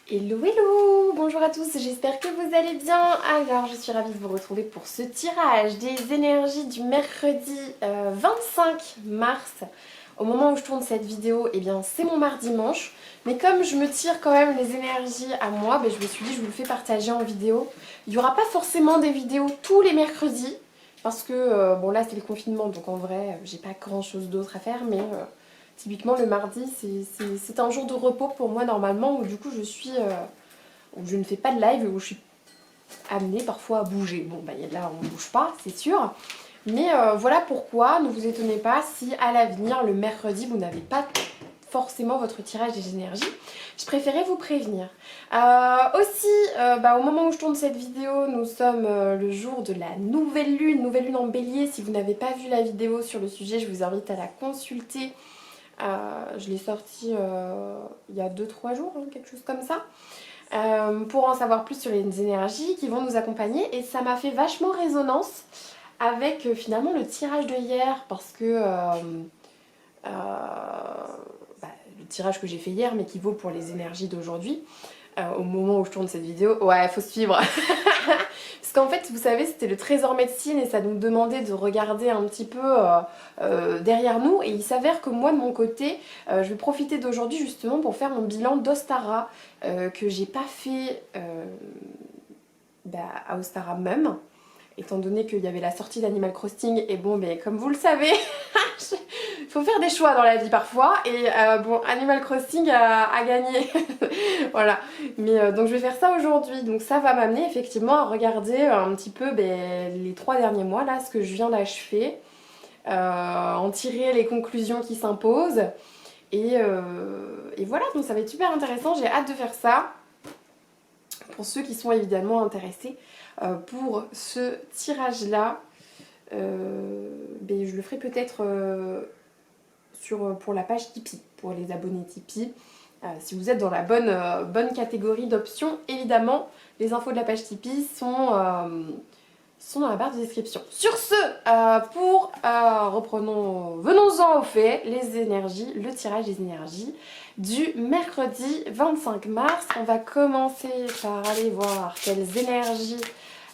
Hello hello, bonjour à tous, j'espère que vous allez bien. Alors je suis ravie de vous retrouver pour ce tirage des énergies du mercredi 25 mars. Au moment où je tourne cette vidéo, eh bien c'est mon mardi-manche. Mais comme je me tire quand même les énergies à moi, je me suis dit je vous le fais partager en vidéo. Il n'y aura pas forcément des vidéos tous les mercredis. Parce que bon là c'est le confinement, donc en vrai j'ai pas grand chose d'autre à faire, mais typiquement le mardi c'est un jour de repos pour moi normalement, où du coup où je ne fais pas de live, où je suis amenée parfois à bouger. Bon là on ne bouge pas, c'est sûr. Mais voilà pourquoi, ne vous étonnez pas si à l'avenir, le mercredi, vous n'avez pas forcément votre tirage des énergies. Je préférais vous prévenir. Au moment où je tourne cette vidéo, nous sommes le jour de la nouvelle lune en bélier. Si vous n'avez pas vu la vidéo sur le sujet, je vous invite à la consulter. Je l'ai sortie il y a 2-3 jours, hein, quelque chose comme ça. Pour en savoir plus sur les énergies qui vont nous accompagner. Et ça m'a fait vachement résonance avec finalement le tirage de hier, parce que le tirage que j'ai fait hier mais qui vaut pour les énergies d'aujourd'hui, au moment où je tourne cette vidéo, ouais, faut suivre. Parce qu'en fait, vous savez, c'était le trésor médecine et ça nous demandait de regarder un petit peu derrière nous. Et il s'avère que moi, de mon côté, je vais profiter d'aujourd'hui justement pour faire mon bilan d'Ostara, que j'ai pas fait à Ostara même, étant donné qu'il y avait la sortie d'Animal Crossing. Et bon, comme vous le savez, il faut faire des choix dans la vie parfois. Et Animal Crossing a gagné. Voilà. Mais donc je vais faire ça aujourd'hui. Donc ça va m'amener effectivement à regarder un petit peu les 3 derniers mois, là, ce que je viens d'achever. En tirer les conclusions qui s'imposent. Et voilà, donc ça va être super intéressant. J'ai hâte de faire ça. Pour ceux qui sont évidemment intéressés pour ce tirage-là, je le ferai peut-être pour la page Tipeee, pour les abonnés Tipeee. Si vous êtes dans la bonne catégorie d'options, évidemment, les infos de la page Tipeee sont dans la barre de description. Sur ce, venons-en au fait, les énergies, le tirage des énergies du mercredi 25 mars. On va commencer par aller voir quelles énergies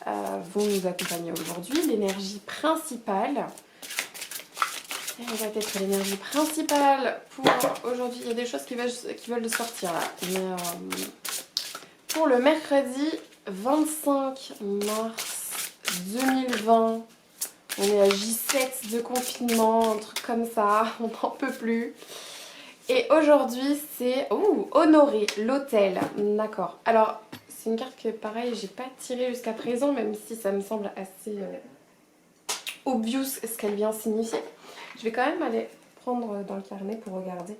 vont nous accompagner aujourd'hui. L'énergie principale. On va être l'énergie principale pour aujourd'hui. Il y a des choses qui veulent sortir là. Mais pour le mercredi 25 mars 2020, on est à J7 de confinement, un truc comme ça, on n'en peut plus. Et aujourd'hui c'est honorer l'hôtel. D'accord. Alors c'est une carte que pareil j'ai pas tirée jusqu'à présent, même si ça me semble assez obvious ce qu'elle vient signifier. Je vais quand même aller prendre dans le carnet pour regarder.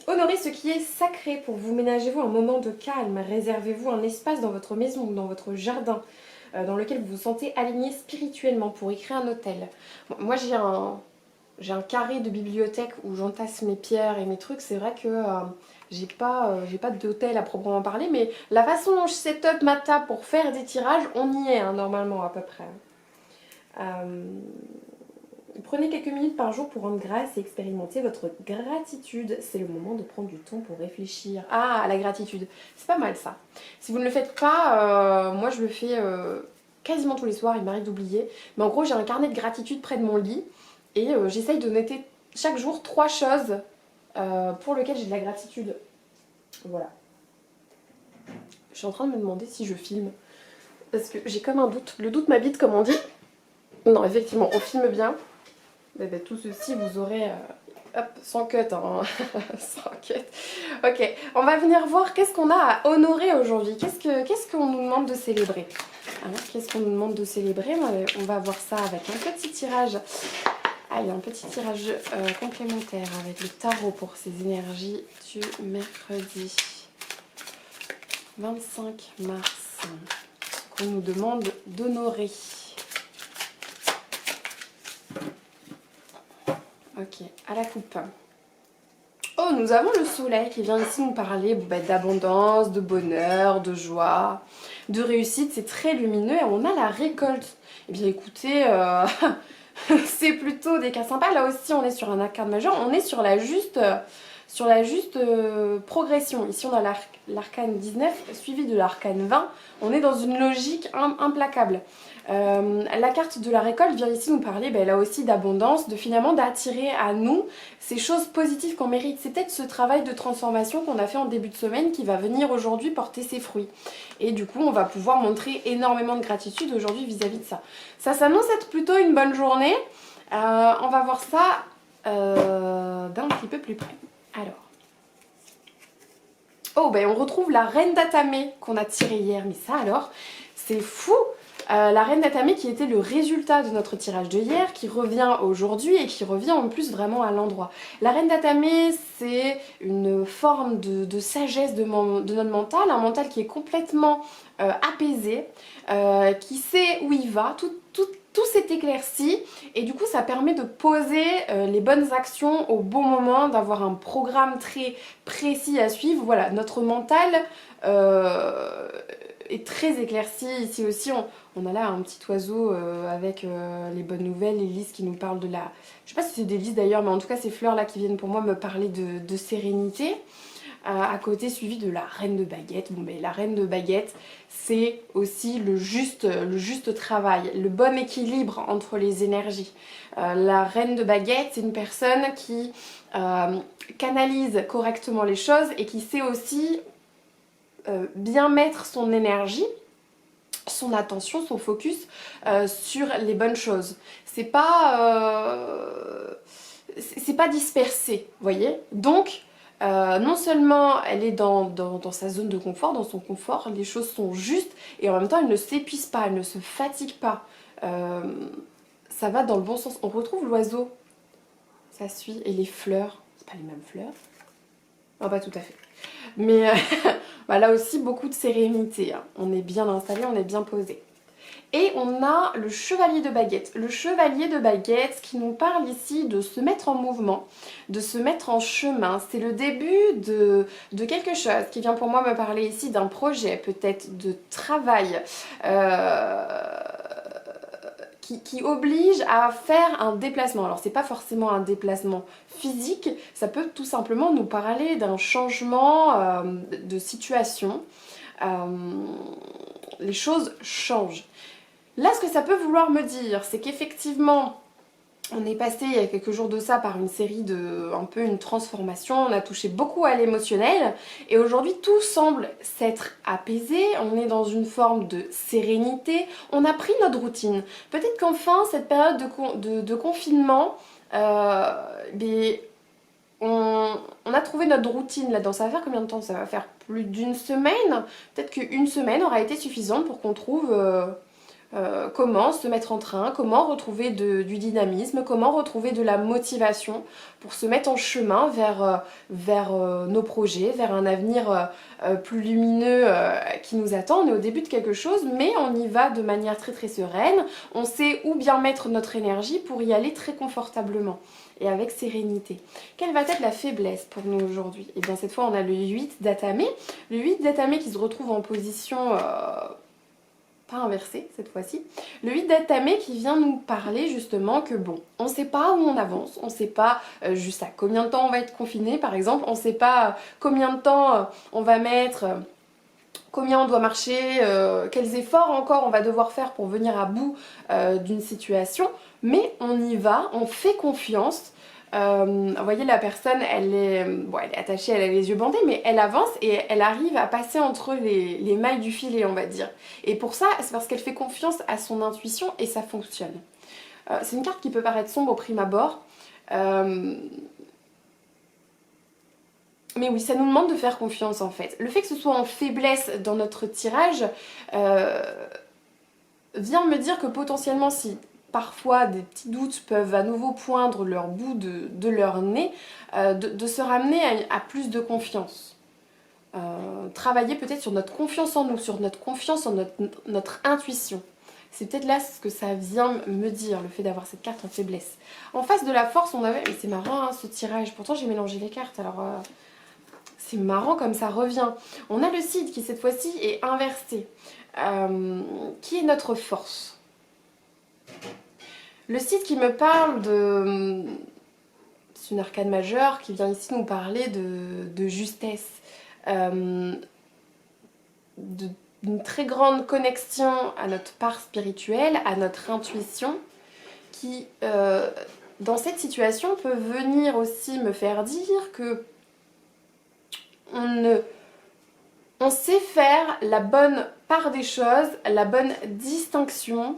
Honorez ce qui est sacré pour vous. Ménagez-vous un moment de calme. Réservez-vous un espace dans votre maison ou dans votre jardin dans lequel vous vous sentez aligné spirituellement pour y créer un hôtel. Moi j'ai un carré de bibliothèque où j'entasse mes pierres et mes trucs. C'est vrai que j'ai pas d'hôtel à proprement parler, mais la façon dont je set up ma table pour faire des tirages, on y est hein, normalement à peu près. Prenez quelques minutes par jour pour rendre grâce et expérimenter votre gratitude. C'est le moment de prendre du temps pour réfléchir. Ah, la gratitude, c'est pas mal ça. Si vous ne le faites pas, moi je le fais quasiment tous les soirs, il m'arrive d'oublier. Mais en gros, j'ai un carnet de gratitude près de mon lit et j'essaye de noter chaque jour 3 choses pour lesquelles j'ai de la gratitude. Voilà. Je suis en train de me demander si je filme. Parce que j'ai comme un doute. Le doute m'habite, comme on dit. Non, effectivement, on filme bien. Tout ceci, vous aurez... hop, sans cut, hein. Sans cut. Ok, on va venir voir qu'est-ce qu'on a à honorer aujourd'hui. Qu'est-ce qu'on nous demande de célébrer hein. Qu'est-ce qu'on nous demande de célébrer? On va voir ça avec un petit tirage. Ah, il y a un petit tirage complémentaire avec le tarot pour ces énergies du mercredi 25 mars. Qu'on nous demande d'honorer. Ok, à la coupe. Oh, nous avons le soleil qui vient ici nous parler d'abondance, de bonheur, de joie, de réussite. C'est très lumineux et on a la récolte. Eh bien écoutez, c'est plutôt des cas sympas. Là aussi, on est sur un arcane majeur. On est sur sur la juste progression. Ici on a l'arcane 19 suivi de l'arcane 20, on est dans une logique implacable. La carte de la récolte vient ici nous parler là aussi d'abondance, de finalement d'attirer à nous ces choses positives qu'on mérite. C'est peut-être ce travail de transformation qu'on a fait en début de semaine qui va venir aujourd'hui porter ses fruits. Et du coup on va pouvoir montrer énormément de gratitude aujourd'hui vis-à-vis de ça. Ça s'annonce être plutôt une bonne journée. On va voir ça d'un petit peu plus près. Alors. Oh on retrouve la reine d'Atame qu'on a tirée hier. Mais ça alors, c'est fou. La reine d'Atame qui était le résultat de notre tirage de hier, qui revient aujourd'hui et qui revient en plus vraiment à l'endroit. La reine d'Atame, c'est une forme de sagesse de notre mental, un mental qui est complètement apaisé, qui sait où il va, tout s'est éclairci et du coup ça permet de poser les bonnes actions au bon moment, d'avoir un programme très précis à suivre. Voilà, notre mental est très éclairci. Ici aussi on a là un petit oiseau avec les bonnes nouvelles, les lys qui nous parlent de la... Je sais pas si c'est des lys d'ailleurs, mais en tout cas ces fleurs là qui viennent pour moi me parler de sérénité. À côté suivi de la reine de baguette. La reine de baguette, c'est aussi le juste travail, le bon équilibre entre les énergies. La reine de baguette, c'est une personne qui canalise correctement les choses et qui sait aussi bien mettre son énergie, son attention, son focus sur les bonnes choses. C'est pas dispersé, vous voyez. Donc non seulement elle est dans sa zone de confort, dans son confort, les choses sont justes et en même temps elle ne s'épuise pas, elle ne se fatigue pas. Ça va dans le bon sens. On retrouve l'oiseau, ça suit, et les fleurs, c'est pas les mêmes fleurs. Non, pas tout à fait. Mais là aussi beaucoup de sérénité, hein. On est bien installé, on est bien posé. Et on a le chevalier de baguette. Le chevalier de baguette qui nous parle ici de se mettre en mouvement, de se mettre en chemin. C'est le début de quelque chose qui vient pour moi me parler ici d'un projet, peut-être de travail, qui oblige à faire un déplacement. Alors c'est pas forcément un déplacement physique, ça peut tout simplement nous parler d'un changement de situation. Les choses changent. Là, ce que ça peut vouloir me dire, c'est qu'effectivement, on est passé il y a quelques jours de ça par une série un peu une transformation, on a touché beaucoup à l'émotionnel et aujourd'hui tout semble s'être apaisé, on est dans une forme de sérénité, on a pris notre routine. Peut-être qu'enfin, cette période de confinement, on a trouvé notre routine là-dedans. Ça va faire combien de temps? Ça va faire plus d'une semaine. Peut-être qu'une semaine aura été suffisante pour qu'on trouve... comment se mettre en train, comment retrouver du dynamisme, comment retrouver de la motivation pour se mettre en chemin vers nos projets, vers un avenir plus lumineux qui nous attend. On est au début de quelque chose, mais on y va de manière très très sereine. On sait où bien mettre notre énergie pour y aller très confortablement et avec sérénité. Quelle va être la faiblesse pour nous aujourd'hui? Et bien cette fois on a le 8 d'Atame. Le 8 d'Atame qui se retrouve en position... pas inversé cette fois-ci, le 8 d'Atame qui vient nous parler justement que on ne sait pas où on avance, on ne sait pas juste à combien de temps on va être confiné par exemple, on ne sait pas combien de temps on va mettre, combien on doit marcher, quels efforts encore on va devoir faire pour venir à bout d'une situation, mais on y va, on fait confiance. Vous voyez la personne elle est attachée, elle a les yeux bandés mais elle avance et elle arrive à passer entre les mailles du filet on va dire. Et pour ça c'est parce qu'elle fait confiance à son intuition et ça fonctionne. C'est une carte qui peut paraître sombre au prime abord. Mais oui, ça nous demande de faire confiance en fait. Le fait que ce soit en faiblesse dans notre tirage vient me dire que potentiellement si parfois des petits doutes peuvent à nouveau poindre leur bout de leur nez, de se ramener à plus de confiance. Travailler peut-être sur notre confiance en nous, sur notre confiance en notre intuition. C'est peut-être là ce que ça vient me dire, le fait d'avoir cette carte en faiblesse. En face de la force, on avait... Mais c'est marrant hein, ce tirage, pourtant j'ai mélangé les cartes, alors... C'est marrant comme ça revient. On a le Cid qui cette fois-ci est inversé. Qui est notre force? Le Cid qui me parle de... une arcane majeure qui vient ici nous parler de justesse, d'une très grande connexion à notre part spirituelle, à notre intuition, qui, dans cette situation, peut venir aussi me faire dire que on sait faire la bonne part des choses, la bonne distinction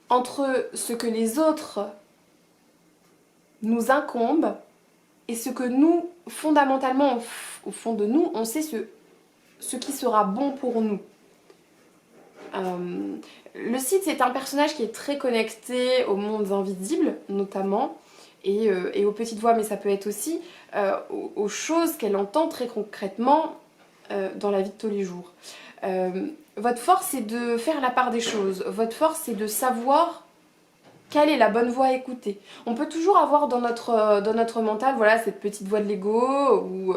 entre ce que les autres nous incombent et ce que nous, fondamentalement, au fond de nous, on sait ce qui sera bon pour nous. Le Cid, c'est un personnage qui est très connecté aux mondes invisibles, notamment, et aux petites voix, mais ça peut être aussi aux choses qu'elle entend très concrètement dans la vie de tous les jours. Votre force, c'est de faire la part des choses. Votre force, c'est de savoir quelle est la bonne voix à écouter. On peut toujours avoir dans notre mental, voilà, cette petite voix de l'ego ou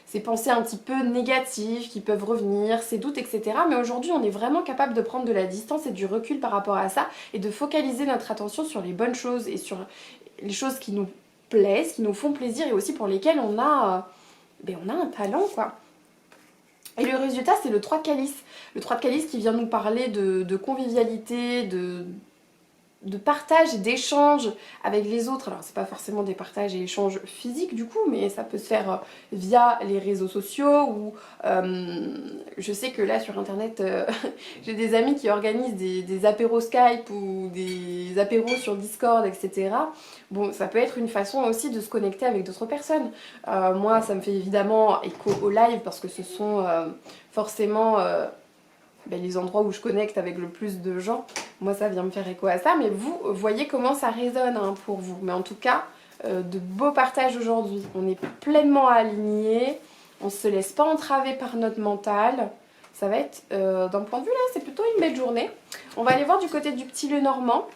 ces pensées un petit peu négatives qui peuvent revenir, ces doutes, etc. Mais aujourd'hui, on est vraiment capable de prendre de la distance et du recul par rapport à ça et de focaliser notre attention sur les bonnes choses et sur les choses qui nous plaisent, qui nous font plaisir et aussi pour lesquelles on a un talent, quoi. Et le résultat, c'est le 3 de calice. Le 3 de calice qui vient nous parler de convivialité, de partage et d'échange avec les autres. Alors c'est pas forcément des partages et échanges physiques du coup, mais ça peut se faire via les réseaux sociaux ou je sais que là sur internet j'ai des amis qui organisent des apéros Skype ou des apéros sur Discord, etc. Bon, ça peut être une façon aussi de se connecter avec d'autres personnes. Moi ça me fait évidemment écho au live parce que ce sont forcément les endroits où je connecte avec le plus de gens. Moi ça vient me faire écho à ça, mais vous voyez comment ça résonne pour vous. Mais en tout cas, de beaux partages aujourd'hui. On est pleinement alignés, on se laisse pas entraver par notre mental. Ça va être, d'un point de vue là, c'est plutôt une belle journée. On va aller voir du côté du petit Lenormand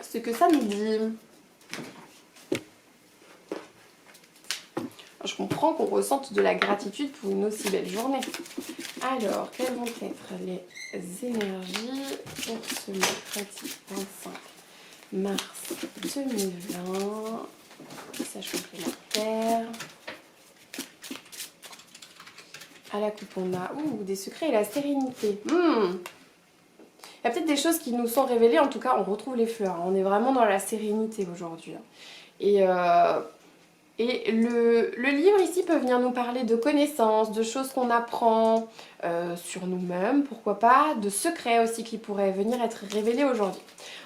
ce que ça nous dit. Je comprends qu'on ressente de la gratitude pour une aussi belle journée. Alors, quelles vont être les énergies pour ce mercredi 25 mars 2020? Sage complémentaire. À la coupe, on a des secrets et la sérénité. Il y a peut-être des choses qui nous sont révélées. En tout cas, on retrouve les fleurs. On est vraiment dans la sérénité aujourd'hui. Et le livre ici peut venir nous parler de connaissances, de choses qu'on apprend sur nous-mêmes, pourquoi pas, de secrets aussi qui pourraient venir être révélés aujourd'hui.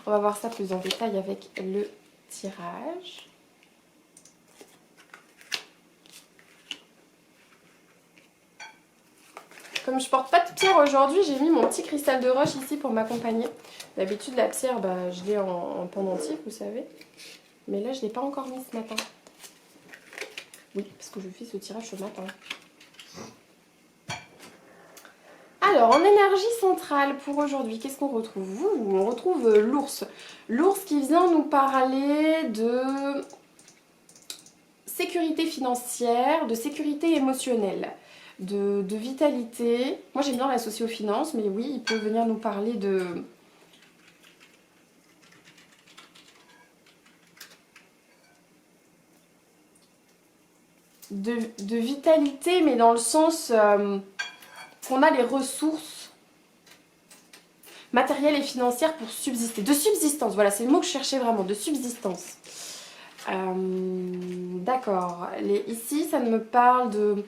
On va voir ça plus en détail avec le tirage. Comme je porte pas de pierre aujourd'hui, j'ai mis mon petit cristal de roche ici pour m'accompagner. D'habitude la pierre, je l'ai en pendentif, vous savez. Mais là, je ne l'ai pas encore mis ce matin. Oui, parce que je fais ce tirage ce matin. Alors, en énergie centrale pour aujourd'hui, qu'est-ce qu'on retrouve? On retrouve l'ours. L'ours qui vient nous parler de sécurité financière, de sécurité émotionnelle, de vitalité. Moi, j'aime bien l'associer aux finances, mais oui, il peut venir nous parler de vitalité, mais dans le sens qu'on a les ressources matérielles et financières pour subsister. De subsistance, voilà, c'est le mot que je cherchais vraiment, de subsistance. D'accord. Ici, ça me parle de...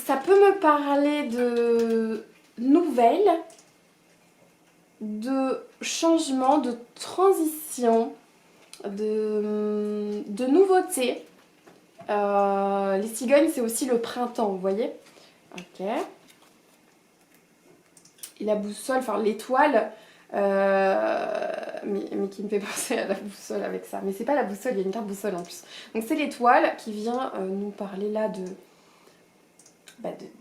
Ça peut me parler de nouvelles, de changements, de transition, de nouveautés. Les cigognes, c'est aussi le printemps, vous voyez? Ok. Et la boussole, enfin l'étoile, mais qui me fait penser à la boussole avec ça. Mais c'est pas la boussole, il y a une carte boussole en plus. Donc c'est l'étoile qui vient nous parler là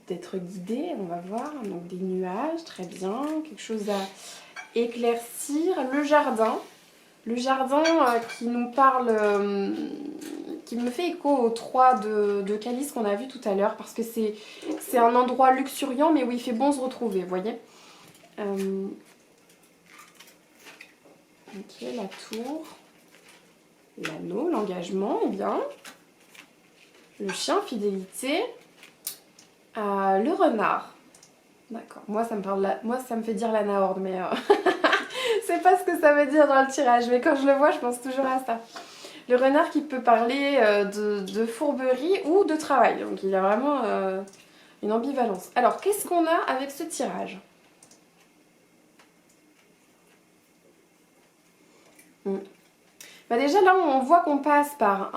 d'être guidé, on va voir. Donc des nuages, très bien. Quelque chose à éclaircir. Le jardin qui nous parle, qui me fait écho aux 3 de calice qu'on a vu tout à l'heure, parce que c'est un endroit luxuriant, mais où il fait bon se retrouver, vous voyez. Ok, la tour. L'anneau, l'engagement, eh bien. Le chien, fidélité. Le renard. D'accord. Moi, ça me fait dire l'âne horde, mais c'est pas ce que ça veut dire dans le tirage. Mais quand je le vois, je pense toujours à ça. Le renard qui peut parler de fourberie ou de travail. Donc il a vraiment une ambivalence. Alors, qu'est-ce qu'on a avec ce tirage? Bah déjà, là, on voit qu'on passe par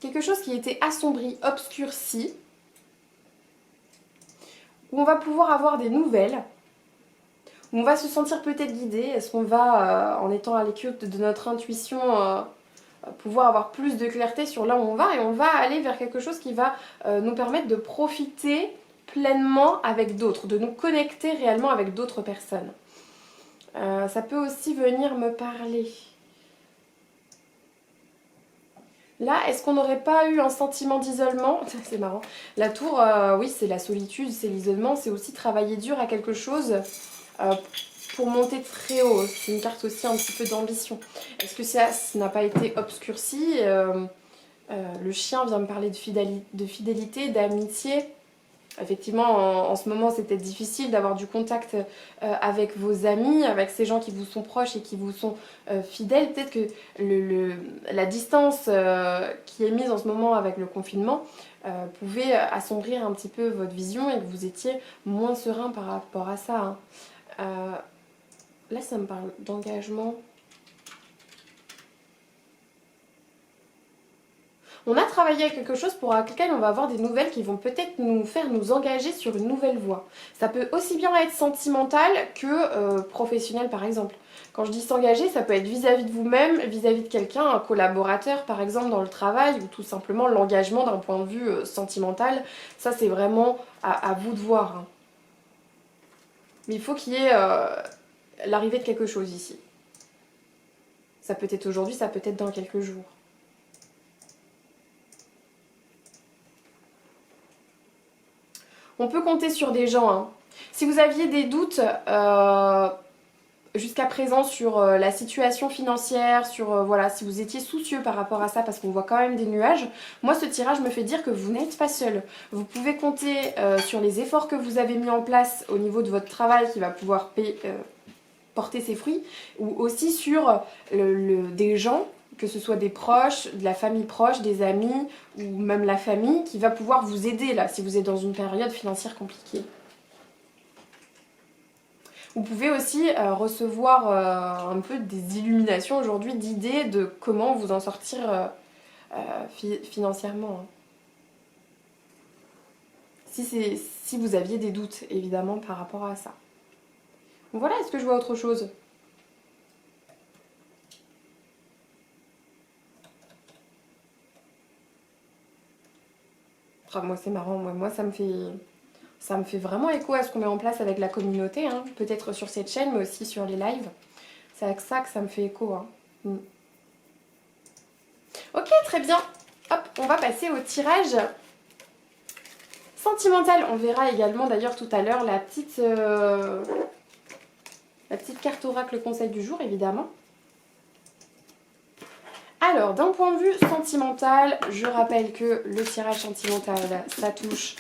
quelque chose qui était assombri, obscurci, où on va pouvoir avoir des nouvelles, où on va se sentir peut-être guidé. Est-ce qu'on va, en étant à l'écoute de notre intuition, pouvoir avoir plus de clarté sur là où on va, et on va aller vers quelque chose qui va nous permettre de profiter pleinement avec d'autres, de nous connecter réellement avec d'autres personnes. Ça peut aussi venir me parler. Là, est-ce qu'on n'aurait pas eu un sentiment d'isolement? C'est marrant. La tour, oui, c'est la solitude, c'est l'isolement, c'est aussi travailler dur à quelque chose pour monter très haut. C'est une carte aussi un petit peu d'ambition. Est-ce que ça n'a pas été obscurci? Le chien vient me parler de fidélité, d'amitié. Effectivement, en ce moment, c'est peut-être difficile d'avoir du contact avec vos amis, avec ces gens qui vous sont proches et qui vous sont fidèles. Peut-être que la distance qui est mise en ce moment avec le confinement pouvait assombrir un petit peu votre vision et que vous étiez moins serein par rapport à ça. Hein. Là, ça me parle d'engagement. On a travaillé à quelque chose pour lequel on va avoir des nouvelles qui vont peut-être nous faire nous engager sur une nouvelle voie. Ça peut aussi bien être sentimental que professionnel par exemple. Quand je dis s'engager, ça peut être vis-à-vis de vous-même, vis-à-vis de quelqu'un, un collaborateur par exemple dans le travail, ou tout simplement l'engagement d'un point de vue sentimental. Ça c'est vraiment à vous de voir. Hein. Mais il faut qu'il y ait l'arrivée de quelque chose ici. Ça peut être aujourd'hui, ça peut être dans quelques jours. On peut compter sur des gens. Hein. Si vous aviez des doutes jusqu'à présent sur la situation financière, sur voilà, si vous étiez soucieux par rapport à ça, parce qu'on voit quand même des nuages, moi ce tirage me fait dire que vous n'êtes pas seul. Vous pouvez compter sur les efforts que vous avez mis en place au niveau de votre travail qui va pouvoir porter ses fruits, ou aussi sur des gens, que ce soit des proches, de la famille proche, des amis, ou même la famille, qui va pouvoir vous aider là, si vous êtes dans une période financière compliquée. Vous pouvez aussi recevoir un peu des illuminations aujourd'hui, d'idées de comment vous en sortir financièrement. Hein. Si vous aviez des doutes, évidemment, par rapport à ça. Donc voilà, est-ce que je vois autre chose ? Ah, moi c'est marrant, moi ça me fait vraiment écho à ce qu'on met en place avec la communauté, hein. Peut-être sur cette chaîne, mais aussi sur les lives. C'est avec ça que ça me fait écho. Hein. Ok, très bien. Hop, on va passer au tirage sentimental. On verra également d'ailleurs tout à l'heure la petite carte oracle conseil du jour, évidemment. Alors, d'un point de vue sentimental, je rappelle que le tirage sentimental, ça touche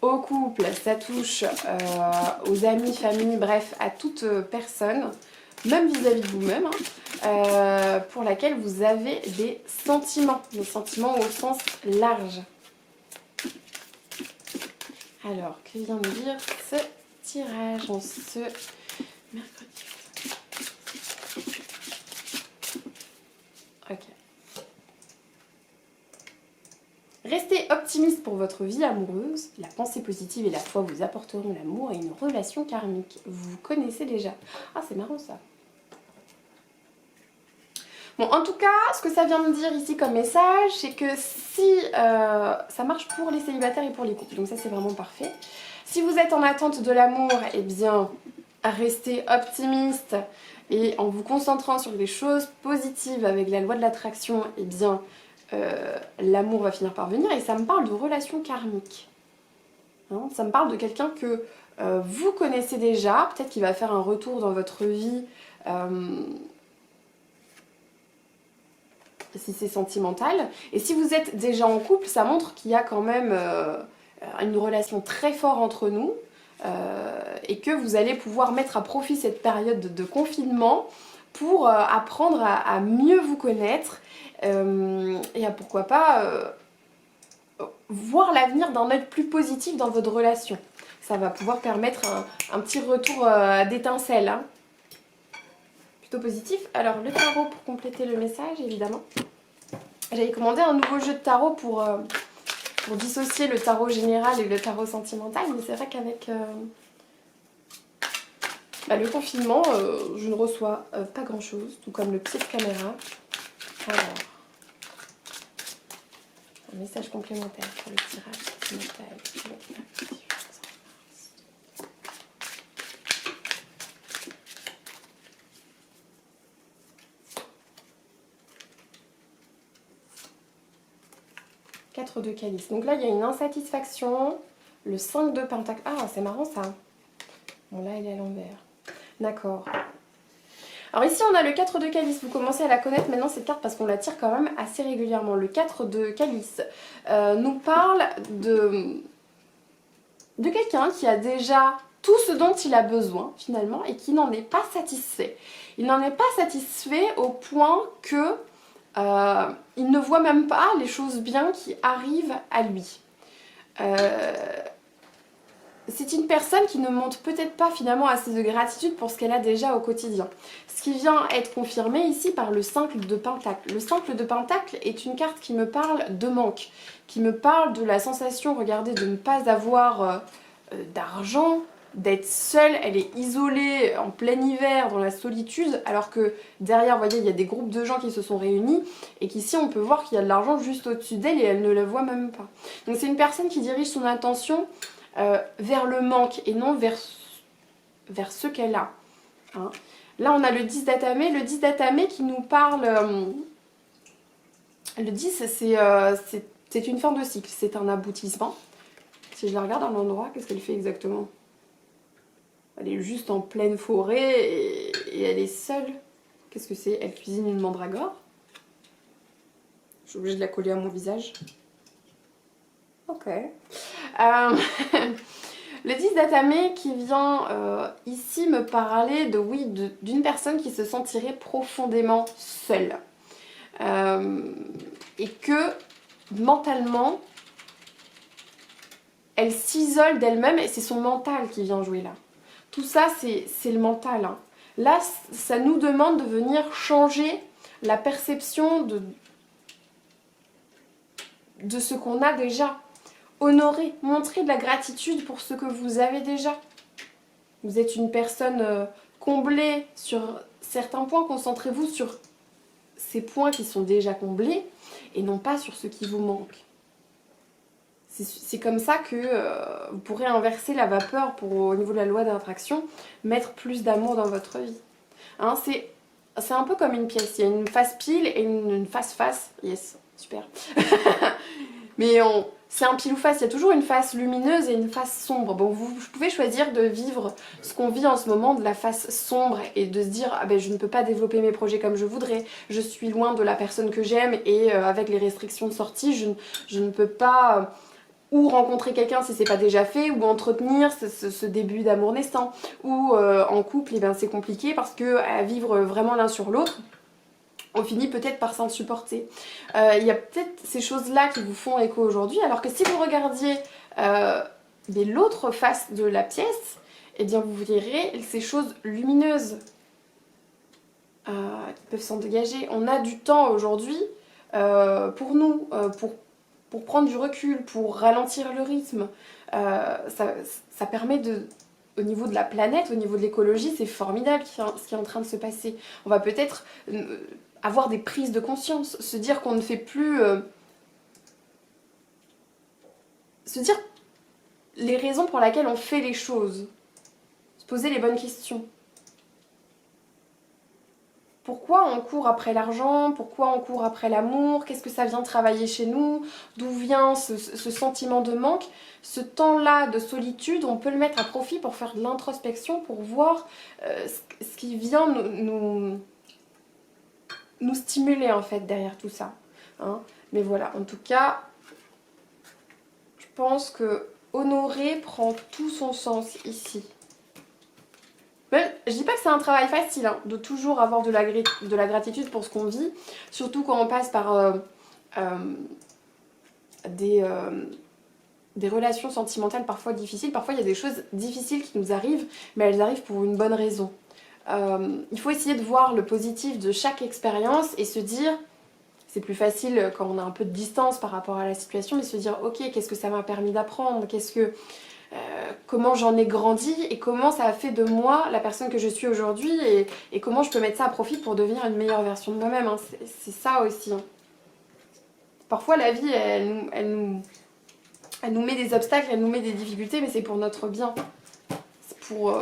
au couple, ça touche aux amis, famille, bref, à toute personne, même vis-à-vis de vous-même, hein, pour laquelle vous avez des sentiments au sens large. Alors, que vient me dire ce tirage en ce mercredi? Ok. Restez optimiste pour votre vie amoureuse. La pensée positive et la foi vous apporteront l'amour et une relation karmique. Vous vous connaissez déjà. Ah, c'est marrant ça. Bon, en tout cas, ce que ça vient me dire ici comme message, c'est que si ça marche pour les célibataires et pour les couples, donc ça c'est vraiment parfait. Si vous êtes en attente de l'amour, eh bien, restez optimiste et en vous concentrant sur des choses positives avec la loi de l'attraction, eh bien, l'amour va finir par venir. Et ça me parle de relations karmiques. Hein, ça me parle de quelqu'un que vous connaissez déjà, peut-être qu'il va faire un retour dans votre vie si c'est sentimental. Et si vous êtes déjà en couple, ça montre qu'il y a quand même une relation très forte entre nous et que vous allez pouvoir mettre à profit cette période de confinement pour apprendre à mieux vous connaître et à pourquoi pas voir l'avenir d'un œil plus positif dans votre relation. Ça va pouvoir permettre un petit retour d'étincelle. Hein. Plutôt positif. Alors le tarot pour compléter le message évidemment. J'avais commandé un nouveau jeu de tarot pour dissocier le tarot général et le tarot sentimental, mais c'est vrai qu'avec le confinement, je ne reçois pas grand chose, tout comme le pied de caméra. Alors, un message complémentaire pour le tirage. De calice. Donc là, il y a une insatisfaction. Le 5 de pentacle. Ah, c'est marrant ça. Bon, là, il est à l'envers. D'accord. Alors ici, on a le 4 de calice. Vous commencez à la connaître maintenant, cette carte, parce qu'on la tire quand même assez régulièrement. Le 4 de calice nous parle de quelqu'un qui a déjà tout ce dont il a besoin, finalement, et qui n'en est pas satisfait. Il n'en est pas satisfait au point que il ne voit même pas les choses bien qui arrivent à lui. C'est une personne qui ne montre peut-être pas finalement assez de gratitude pour ce qu'elle a déjà au quotidien. Ce qui vient être confirmé ici par le 5 de pentacle. Le 5 de pentacle est une carte qui me parle de manque, qui me parle de la sensation, regardez, de ne pas avoir d'argent, d'être seule, elle est isolée en plein hiver dans la solitude, alors que derrière, vous voyez, il y a des groupes de gens qui se sont réunis et qu'ici on peut voir qu'il y a de l'argent juste au-dessus d'elle et elle ne le voit même pas. Donc c'est une personne qui dirige son attention vers le manque et non vers ce qu'elle a. Hein. Là on a le 10 d'atamé, le 10 d'atamé qui nous parle... le 10 c'est une fin de cycle, c'est un aboutissement. Si je la regarde à l'endroit, qu'est-ce qu'elle fait exactement ? Elle est juste en pleine forêt et elle est seule. Qu'est-ce que c'est ? Elle cuisine une mandragore. Je suis obligée de la coller à mon visage. Ok. Le 10 d'atamé qui vient ici me parler d'une personne qui se sentirait profondément seule. Et que mentalement, elle s'isole d'elle-même et c'est son mental qui vient jouer là. Tout ça, c'est le mental. Hein. Là, ça nous demande de venir changer la perception de ce qu'on a déjà. Honorer, montrer de la gratitude pour ce que vous avez déjà. Vous êtes une personne comblée sur certains points. Concentrez-vous sur ces points qui sont déjà comblés et non pas sur ce qui vous manque. C'est comme ça que vous pourrez inverser la vapeur au niveau de la loi d'attraction, mettre plus d'amour dans votre vie. Hein, c'est un peu comme une pièce, il y a une face pile et une face face. Yes, super. Mais c'est un pile ou face, il y a toujours une face lumineuse et une face sombre. Bon, vous pouvez choisir de vivre ce qu'on vit en ce moment, de la face sombre et de se dire ah ben, je ne peux pas développer mes projets comme je voudrais, je suis loin de la personne que j'aime et avec les restrictions de sortie, je ne peux pas... ou rencontrer quelqu'un si c'est pas déjà fait, ou entretenir ce début d'amour naissant, ou en couple, eh ben, c'est compliqué parce que à vivre vraiment l'un sur l'autre, on finit peut-être par s'en supporter. Il y a peut-être ces choses-là qui vous font écho aujourd'hui, alors que si vous regardiez l'autre face de la pièce, eh bien vous verrez ces choses lumineuses qui peuvent s'en dégager. On a du temps aujourd'hui pour nous, pour prendre du recul, pour ralentir le rythme. Ça permet au niveau de la planète, au niveau de l'écologie, c'est formidable ce qui est en train de se passer. On va peut-être avoir des prises de conscience, se dire qu'on ne fait plus... se dire les raisons pour lesquelles on fait les choses. Se poser les bonnes questions. Pourquoi on court après l'argent? Pourquoi on court après l'amour? Qu'est-ce que ça vient travailler chez nous? D'où vient ce sentiment de manque? Ce temps-là de solitude, on peut le mettre à profit pour faire de l'introspection, pour voir ce qui vient nous stimuler en fait derrière tout ça. Hein. Mais voilà, en tout cas, je pense que honorer prend tout son sens ici. Même, je dis pas que c'est un travail facile, hein, de toujours avoir de la gratitude pour ce qu'on vit, surtout quand on passe par des relations sentimentales parfois difficiles. Parfois il y a des choses difficiles qui nous arrivent, mais elles arrivent pour une bonne raison. Il faut essayer de voir le positif de chaque expérience et se dire, c'est plus facile quand on a un peu de distance par rapport à la situation, mais se dire ok, qu'est-ce que ça m'a permis d'apprendre, comment j'en ai grandi et comment ça a fait de moi la personne que je suis aujourd'hui et comment je peux mettre ça à profit pour devenir une meilleure version de moi-même. Hein. C'est ça aussi. Hein. Parfois la vie elle nous met des obstacles, elle nous met des difficultés, mais c'est pour notre bien. C'est pour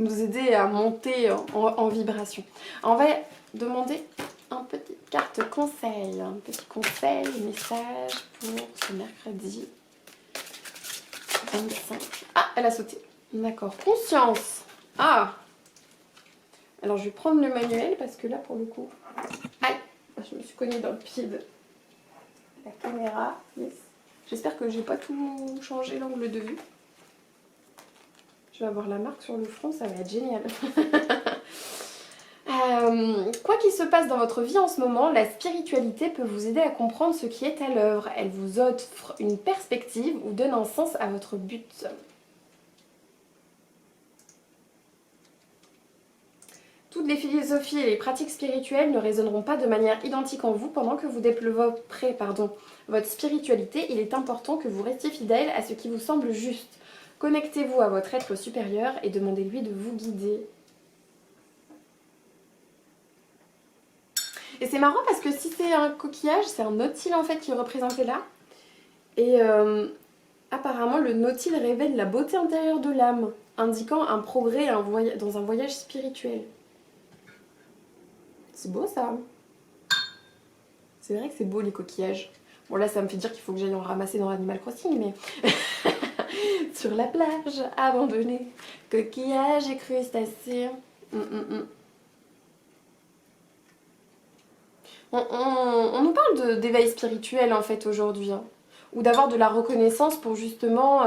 nous aider à monter en vibration. Alors, on va demander un petit carte conseil, un petit conseil, message pour ce mercredi 25. Ah, elle a sauté. D'accord. Conscience. Ah. Alors, je vais prendre le manuel parce que là, pour le coup... Aïe, je me suis cognée dans le pied de la caméra. Yes. J'espère que j'ai pas tout changé l'angle de vue. Je vais avoir la marque sur le front, ça va être génial. Quoi qu'il se passe dans votre vie en ce moment, la spiritualité peut vous aider à comprendre ce qui est à l'œuvre. Elle vous offre une perspective ou donne un sens à votre but. Toutes les philosophies et les pratiques spirituelles ne résonneront pas de manière identique en vous pendant que vous développerez votre spiritualité. Il est important que vous restiez fidèle à ce qui vous semble juste. Connectez-vous à votre être supérieur et demandez-lui de vous guider. Et c'est marrant parce que si c'est un coquillage, c'est un nautile en fait qui est représenté là. Et apparemment le nautile révèle la beauté intérieure de l'âme, indiquant un progrès dans un voyage spirituel. C'est beau ça. C'est vrai que c'est beau les coquillages. Bon là ça me fait dire qu'il faut que j'aille en ramasser dans Animal Crossing, mais... Sur la plage, abandonnée, coquillages et crustacés. On nous parle d'éveil spirituel en fait aujourd'hui, hein, ou d'avoir de la reconnaissance pour justement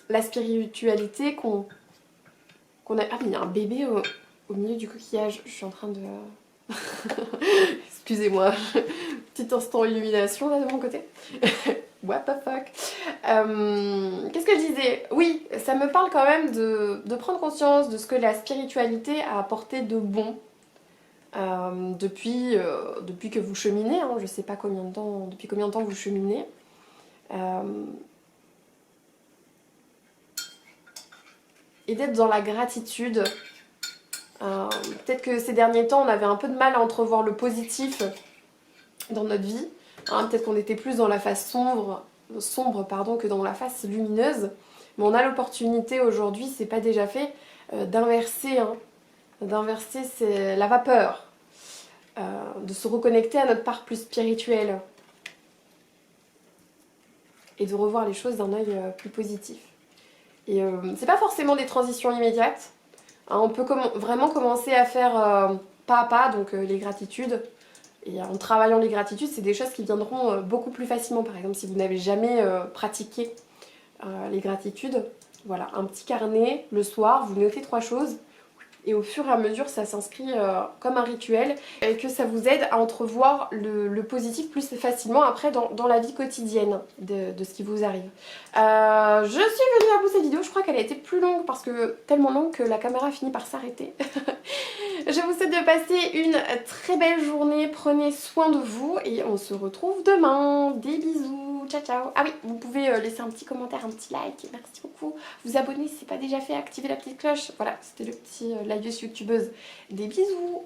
la spiritualité qu'on a... Ah mais il y a un bébé au milieu du coquillage, je suis en train de... Excusez-moi, petit instant illumination là de mon côté. What the fuck. Qu'est-ce que je disais? Oui, ça me parle quand même de prendre conscience de ce que la spiritualité a apporté de bon depuis que vous cheminez. Hein, je sais pas depuis combien de temps vous cheminez. Et d'être dans la gratitude. Peut-être que ces derniers temps, on avait un peu de mal à entrevoir le positif dans notre vie. Hein, peut-être qu'on était plus dans la face sombre que dans la face lumineuse. Mais on a l'opportunité aujourd'hui, c'est pas déjà fait, d'inverser. Hein, d'inverser la vapeur. De se reconnecter à notre part plus spirituelle. Et de revoir les choses d'un œil plus positif. Et c'est pas forcément des transitions immédiates. Hein, on peut vraiment commencer à faire pas à pas, donc les gratitudes. Et en travaillant les gratitudes, c'est des choses qui viendront beaucoup plus facilement. Par exemple, si vous n'avez jamais pratiqué les gratitudes, voilà, un petit carnet le soir, vous notez 3 choses. Et au fur et à mesure, ça s'inscrit comme un rituel et que ça vous aide à entrevoir le positif plus facilement après dans la vie quotidienne de ce qui vous arrive. Je suis venue à bout de cette vidéo, je crois qu'elle a été plus longue parce que tellement longue que la caméra finit par s'arrêter. Je vous souhaite de passer une très belle journée, prenez soin de vous et on se retrouve demain. Des bisous, ciao ciao. Ah oui, vous pouvez laisser un petit commentaire, un petit like, merci beaucoup. Vous abonner si ce n'est pas déjà fait, activer la petite cloche. Voilà, c'était le petit live youtubeuse. Des bisous.